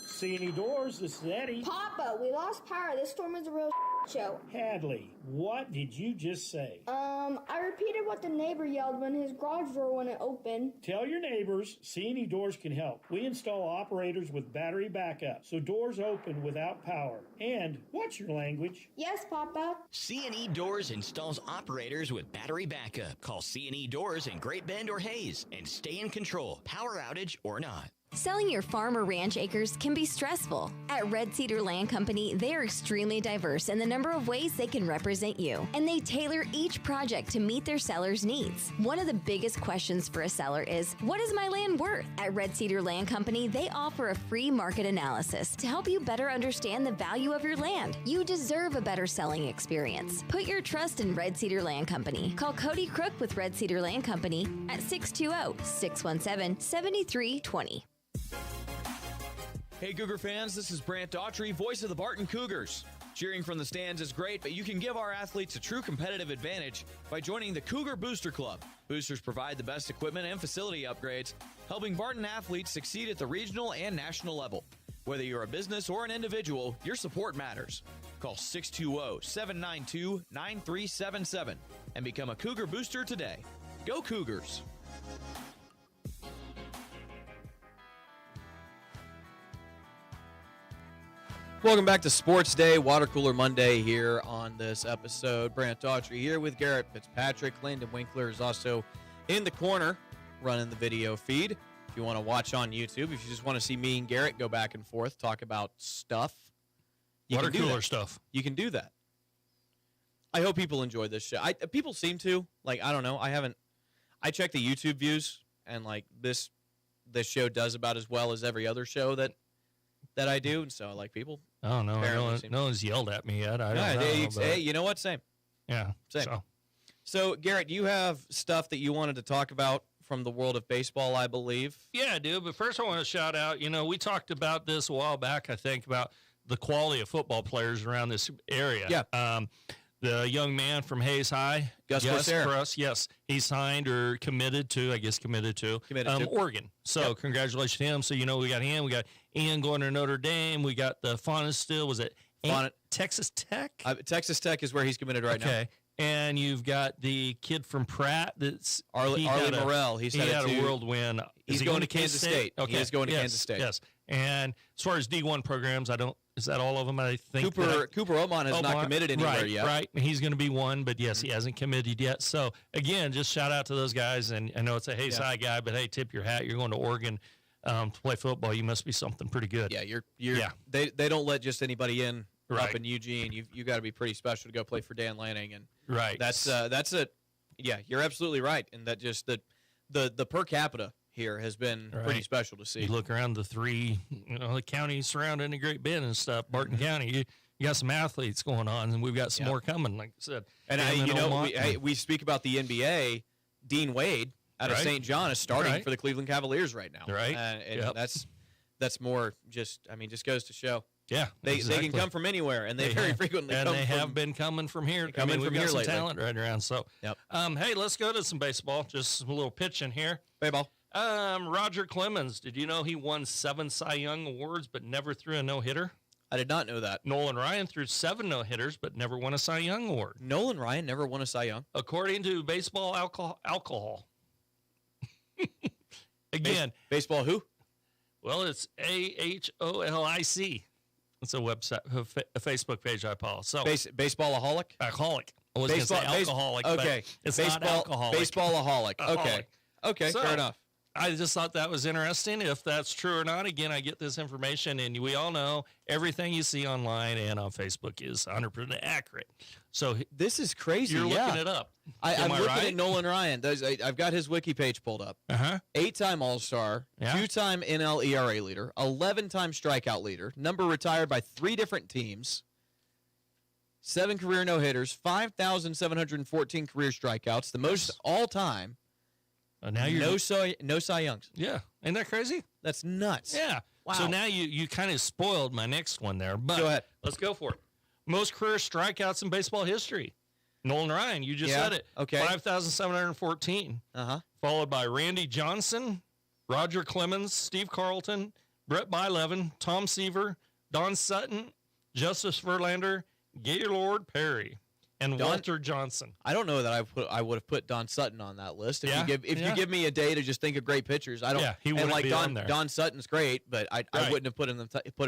C&E Doors, this is Eddie. Papa, we lost power. This storm is a real show. Hadley, what did you just say? I repeated what the neighbor yelled when his garage door wouldn't open. Tell your neighbors C&E Doors can help. We install operators with battery backup, so doors open without power. And, what's your language? Yes, Papa. C&E Doors installs operators with battery backup. Call C&E Doors in Great Bend or Hayes and stay in control, power outage or not. Selling your farm or ranch acres can be stressful. At Red Cedar Land Company, they are extremely diverse in the number of ways they can represent you, and they tailor each project to meet their seller's needs. One of the biggest questions for a seller is, what is my land worth? At Red Cedar Land Company, they offer a free market analysis to help you better understand the value of your land. You deserve a better selling experience. Put your trust in Red Cedar Land Company. Call Cody Crook with Red Cedar Land Company at 620-617-7320. Hey Cougar fans, this is Brant Daughtry, voice of the Barton Cougars. Cheering from the stands is great, but you can give our athletes a true competitive advantage by joining the Cougar Booster Club. Boosters provide the best equipment and facility upgrades, helping Barton athletes succeed at the regional and national level. Whether you're a business or an individual, your support matters. Call 620-792-9377 and become a Cougar Booster today. Go Cougars! Welcome back to Sports Day, Water Cooler Monday here on this episode. Brant Daughtry here with Garrett Fitzpatrick. Landon Winkler is also in the corner running the video feed. If you want to watch on YouTube, if you just want to see me and Garrett go back and forth, talk about stuff. Water cooler stuff. You can do that. I hope people enjoy this show. People seem to. Like, I don't know. I check the YouTube views, and like this show does about as well as every other show that I do, and so like people. Oh no, no one's yelled at me yet. I don't know. Hey, you know what? Same. Yeah, same. So Garrett, you have stuff that you wanted to talk about from the world of baseball, I believe. Yeah, I do. But first, I want to shout out. We talked about this a while back. I think about the quality of football players around this area. Yeah. The young man from Hayes High, Gus Cortera. Yes, he signed or committed to Oregon. So congratulations to him. So we got him. We got Ian going to Notre Dame. We got the Fonnes still. Was it Texas Tech? Texas Tech is where he's committed right now. Okay. And you've got the kid from Pratt. That's Arlie Morrell. He had a world win. He's going to Kansas State. Okay. He is going to Kansas State. Yes. And as far as D1 programs, is that all of them? I think Cooper Oman has not committed anywhere yet. Right. He's going to be one, but yes, he hasn't committed yet. So again, just shout out to those guys. And I know it's a Hayes High guy, but hey, tip your hat. You're going to Oregon to play football. You must be something pretty good. Yeah, They don't let just anybody in up in Eugene. You got to be pretty special to go play for Dan Lanning, and that's you're absolutely right. And that just the per capita here has been pretty special to see. You look around the three the counties surrounding the Great Bend and stuff, Barton County, you got some athletes going on, and we've got some more coming, like I said. And we speak about the NBA, Dean Wade out of St. John is starting for the Cleveland Cavaliers right now. Right. And that's more just goes to show. Yeah, they can come from anywhere, and they very frequently come they have been coming from here. We've got some talent right around. So, hey, let's go to some baseball. Just a little pitching here. Baseball. Roger Clemens. Did you know he won 7 Cy Young awards, but never threw a no-hitter? I did not know that. Nolan Ryan threw 7 no-hitters, but never won a Cy Young award. Nolan Ryan never won a Cy Young? According to baseball alcohol. Again. Baseball who? Well, it's AHOLIC. It's a website, a Facebook page I follow. So Baseballaholic? Alcoholic. I was going to say alcoholic, okay. but it's not alcoholic. Baseballaholic. Okay. Okay, So, fair enough. I just thought that was interesting. If that's true or not, again, I get this information, and we all know everything you see online and on Facebook is 100% accurate. So this is crazy. You're yeah. looking it up. I'm looking right? at Nolan Ryan. I've got his wiki page pulled up. 8-time All-Star, 2-time NL ERA leader, 11-time strikeout leader, number retired by 3 different teams, 7 career no-hitters, 5,714 career strikeouts, the most all-time. Now you're no Cy Youngs. Yeah. Isn't that crazy? That's nuts. Yeah. Wow. So now you kind of spoiled my next one there. But go ahead. Let's go for it. Most career strikeouts in baseball history. Nolan Ryan, you just said it. Okay. 5,714. Followed by Randy Johnson, Roger Clemens, Steve Carlton, Brett Bylevin, Tom Seaver, Don Sutton, Justice Verlander, Gaylord Perry, and Walter Johnson. I don't know that I would have put Don Sutton on that list. If you give me a day to just think of great pitchers, I don't. Yeah, he and wouldn't be on there. Don Sutton's great, but I wouldn't have put him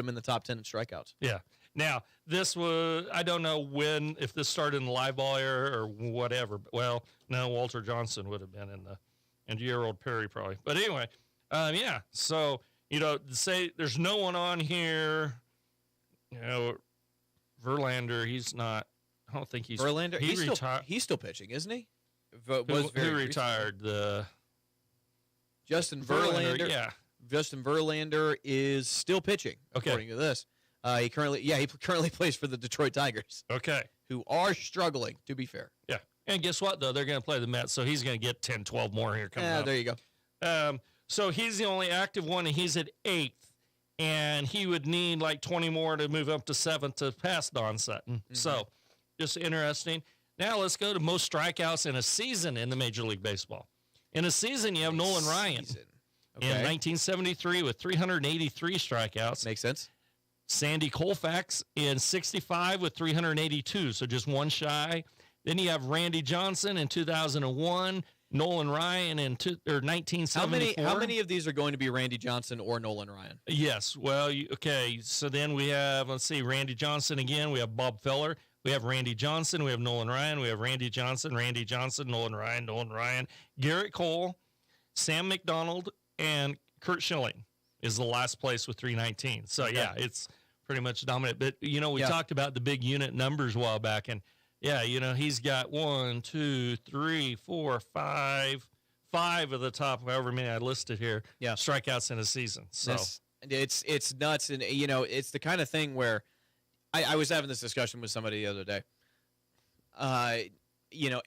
in the top 10 in strikeouts. Yeah. Now this was I don't know if this started in the live ball era or whatever. But, well, no, Walter Johnson would have been and Gerald Perry probably. But anyway, yeah. So say there's no one on here. Verlander, he's not. I don't think he's Verlander. He retired. He's still pitching, isn't he? Who retired? Justin Verlander. Yeah, Justin Verlander is still pitching, according to this. He currently plays for the Detroit Tigers. Okay, who are struggling, to be fair. Yeah, and guess what though? They're going to play the Mets, so he's going to get 10, 12 more here coming up. There you go. So he's the only active one, and he's at 8th. And he would need like 20 more to move up to 7th to pass Don Sutton. Mm-hmm. So just interesting. Now let's go to most strikeouts in a season in the Major League Baseball. In a season, you have Nolan Ryan in 1973 with 383 strikeouts. Makes sense. Sandy Koufax in 65 with 382, so just one shy. Then you have Randy Johnson in 2001. Nolan Ryan in 1974. How many of these are going to be Randy Johnson or Nolan Ryan? Yes. Well, okay. So then we have, let's see, Randy Johnson again. We have Bob Feller. We have Randy Johnson. We have Nolan Ryan. We have Randy Johnson, Nolan Ryan. Garrett Cole, Sam McDonald, and Kurt Schilling is the last place with 319. So, yeah, it's pretty much dominant. But, we talked about the big unit numbers a while back, and yeah, he's got 1, 2, 3, 4, 5 of the top, however many I listed here, strikeouts in a season. So it's nuts. And, it's the kind of thing where I was having this discussion with somebody the other day.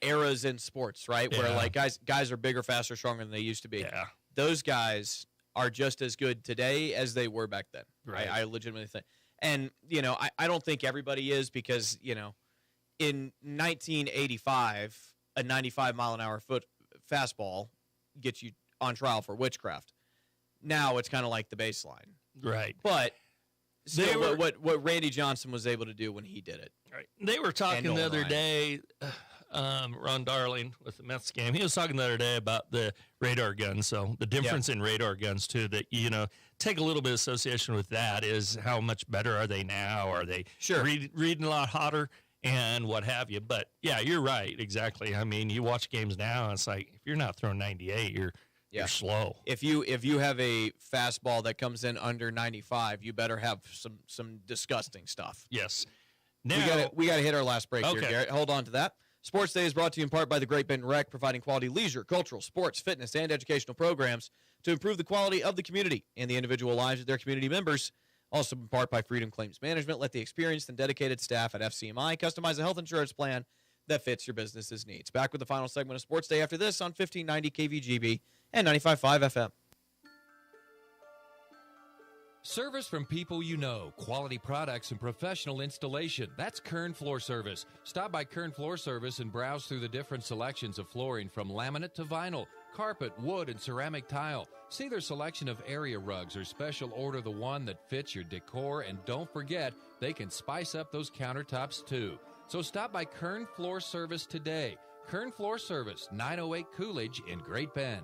Eras in sports, right? Where like guys are bigger, faster, stronger than they used to be. Yeah. Those guys are just as good today as they were back then. Right. I legitimately think. And, I don't think everybody is because, in 1985, a 95-mile-an-hour fastball gets you on trial for witchcraft. Now it's kind of like the baseline. Right. But still, what Randy Johnson was able to do when he did it. Right. They were talking the other day, Ron Darling with the Mets game, he was talking the other day about the radar guns. So the difference in radar guns, too, that, take a little bit of association with that is how much better are they now? Are they reading a lot hotter? And what have you. But, yeah, you're right. Exactly. I mean, you watch games now, and it's like, if you're not throwing 98, you're slow. If you have a fastball that comes in under 95, you better have some disgusting stuff. Yes. Now, we got to hit our last break here, Garrett. Hold on to that. Sports Day is brought to you in part by the Great Bend Rec, providing quality leisure, cultural, sports, fitness, and educational programs to improve the quality of the community and the individual lives of their community members. Also in part by Freedom Claims Management. Let the experienced and dedicated staff at FCMI customize a health insurance plan that fits your business's needs. Back with the final segment of Sports Day after this on 1590 KVGB and 95.5 FM. Service from people you know, quality products and professional installation. That's Kern Floor Service. Stop by Kern Floor Service and browse through the different selections of flooring from laminate to vinyl, carpet, wood, and ceramic tile. See their selection of area rugs or special order the one that fits your decor, and don't forget, they can spice up those countertops too. So stop by Kern Floor Service today. Kern Floor Service, 908 Coolidge in Great Bend.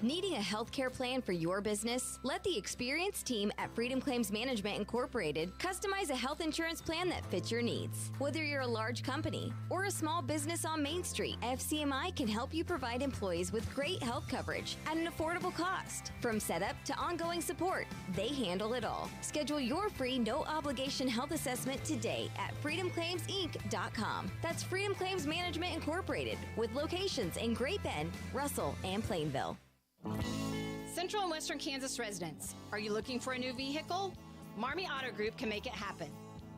Needing a healthcare plan for your business? Let the experienced team at Freedom Claims Management Incorporated customize a health insurance plan that fits your needs. Whether you're a large company or a small business on Main Street, FCMI can help you provide employees with great health coverage at an affordable cost. From setup to ongoing support, they handle it all. Schedule your free no-obligation health assessment today at freedomclaimsinc.com. That's Freedom Claims Management Incorporated, with locations in Great Bend, Russell, and Plainville. Central and Western Kansas residents, are you looking for a new vehicle? Marmy Auto Group can make it happen.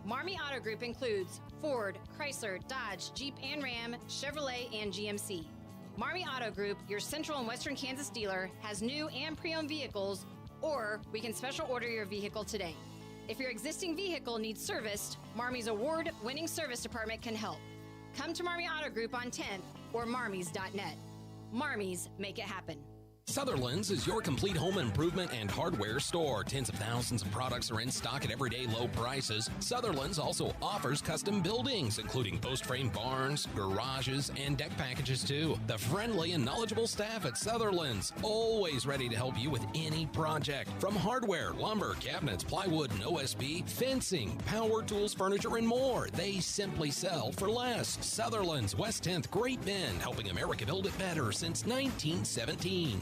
Marmy Auto Group includes Ford, Chrysler, Dodge, Jeep and Ram, Chevrolet, and GMC. Marmy Auto Group, your Central and Western Kansas dealer, has new and pre-owned vehicles, or we can special order your vehicle today. If your existing vehicle needs serviced, Marmy's award-winning service department can help. Come to Marmy Auto Group on 10th or marmys.net. Marmys, make it happen. Sutherland's is your complete home improvement and hardware store. Tens of thousands of products are in stock at everyday low prices. Sutherland's also offers custom buildings, including post-frame barns, garages, and deck packages too. The friendly and knowledgeable staff at Sutherland's, always ready to help you with any project. From hardware, lumber, cabinets, plywood, and OSB, fencing, power tools, furniture, and more. They simply sell for less. Sutherland's, West 10th, Great Bend, helping America build it better since 1917.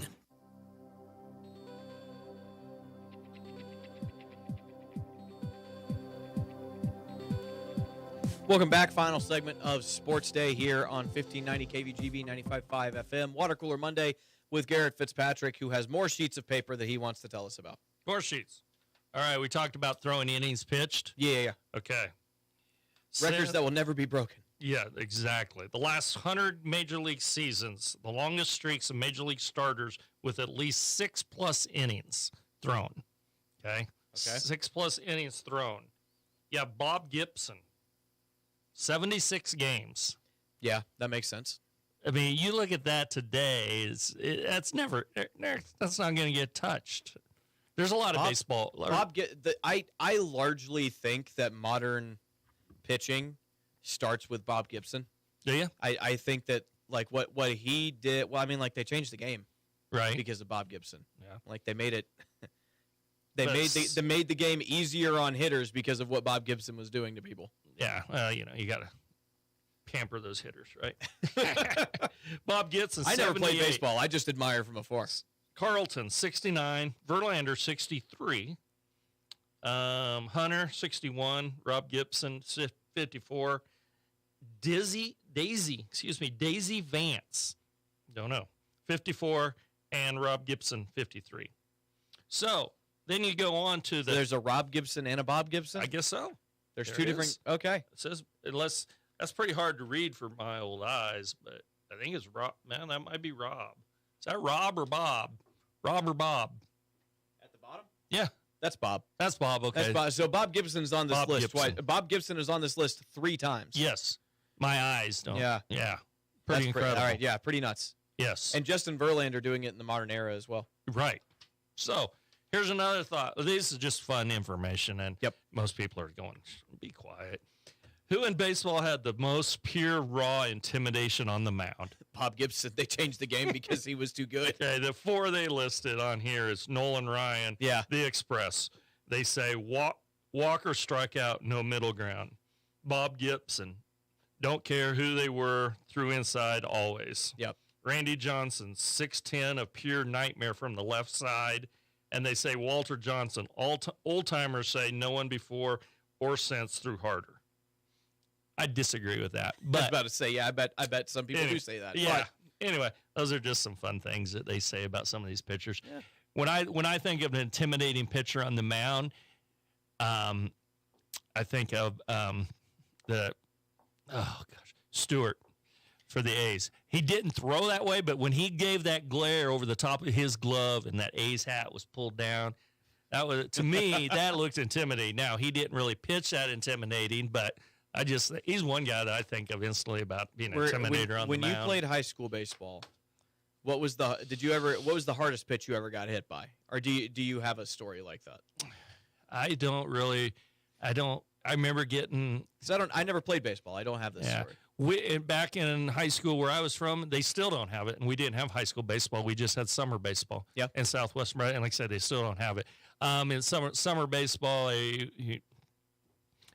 Welcome back. Final segment of Sports Day here on 1590 KVGB 95.5 FM. Water Cooler Monday with Garrett Fitzpatrick, who has more sheets of paper that he wants to tell us about. More sheets. All right, we talked about throwing innings pitched. Yeah. Okay. Records that will never be broken. Yeah, exactly. The last 100 Major League seasons, the longest streaks of Major League starters with at least 6+ innings thrown. Okay? 6+ innings thrown. Yeah, Bob Gibson. 76 games. Yeah, that makes sense. I mean, you look at that today, that's not going to get touched. There's a lot of baseball. I largely think that modern pitching starts with Bob Gibson. Do you? I think that like what he did. Well, I mean, like they changed the game, right? Because of Bob Gibson. Yeah. Like they made it. They made the game easier on hitters because of what Bob Gibson was doing to people. Yeah, you got to pamper those hitters, right? Bob Gibson, I never played baseball. I just admire from afar. Carlton, 69. Verlander, 63. Hunter, 61. Rob Gibson, 54. Daisy Vance, don't know, 54. And Rob Gibson, 53. So then you go on to there's a Rob Gibson and a Bob Gibson? I guess so. There's two different. Okay. It says, unless that's pretty hard to read for my old eyes, but I think it's Rob. Man, that might be Rob. Is that Rob or Bob? Rob or Bob? At the bottom? Yeah. That's Bob. That's Bob. Okay. That's Bob. So Bob Gibson's on this list twice. Bob Gibson is on this list 3 times. Yes. My eyes don't. Yeah. Yeah. Pretty incredible. All right. Yeah. Pretty nuts. Yes. And Justin Verlander doing it in the modern era as well. Right. So here's another thought. This is just fun information, and most people are going, be quiet. Who in baseball had the most pure, raw intimidation on the mound? Bob Gibson. They changed the game because he was too good. Okay, the 4 they listed on here is Nolan Ryan, the Express. They say Walker strikeout, no middle ground. Bob Gibson, don't care who they were, threw inside always. Yep. Randy Johnson, 6'10", a pure nightmare from the left side. And they say Walter Johnson, old-timers say no one before or since threw harder. I disagree with that. But I was about to say, I bet some people do say that. Yeah. Anyway, those are just some fun things that they say about some of these pitchers. Yeah. When I think of an intimidating pitcher on the mound, I think of Stewart for the A's. He didn't throw that way, but when he gave that glare over the top of his glove and that A's hat was pulled down, that was, to me, that looked intimidating. Now, he didn't really pitch that intimidating, but he's one guy that I think of instantly about being an intimidator on the mound. When you played high school baseball, what was the hardest pitch you ever got hit by? Or do you have a story like that? I remember getting, because I never played baseball. I don't have this story. Back in high school where I was from, they still don't have it, and we didn't have high school baseball. We just had summer baseball. Yeah. In Southwest, and like I said, they still don't have it. In summer baseball, I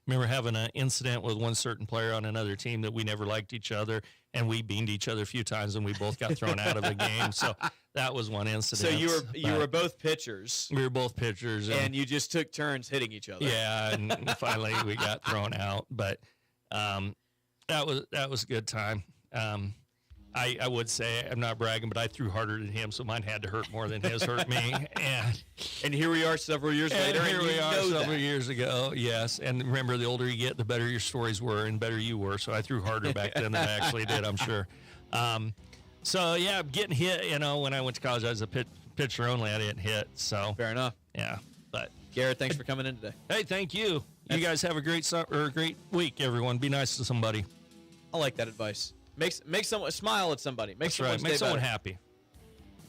remember having an incident with one certain player on another team that we never liked each other, and we beamed each other a few times, and we both got thrown out of the game. So that was one incident. So you were both pitchers. We were both pitchers, and you just took turns hitting each other. Yeah, and finally we got thrown out, but. That was a good time. I would say, I'm not bragging, but I threw harder than him, so mine had to hurt more than his hurt me. And here we are several years later. Here we are several years ago, yes. And remember, the older you get, the better your stories were and better you were. So I threw harder back then than I actually did, I'm sure. So, yeah, getting hit, when I went to college, I was a pitcher only. I didn't hit. So fair enough. Yeah. But Garrett, thanks for coming in today. Hey, thank you. You guys have a great great week, everyone. Be nice to somebody. I like that advice. Make someone smile at somebody. Make someone happy.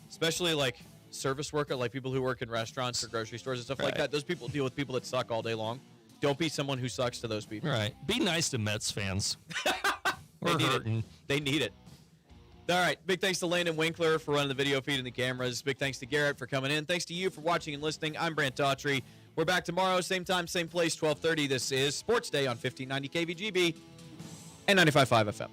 Especially like service worker, like people who work in restaurants or grocery stores and stuff like that. Those people deal with people that suck all day long. Don't be someone who sucks to those people. Right. Be nice to Mets fans. They need it. All right. Big thanks to Landon Winkler for running the video feed and the cameras. Big thanks to Garrett for coming in. Thanks to you for watching and listening. I'm Brant Daughtry. We're back tomorrow, same time, same place, 12:30. This is Sports Day on 1590 KVGB and 95.5 FM.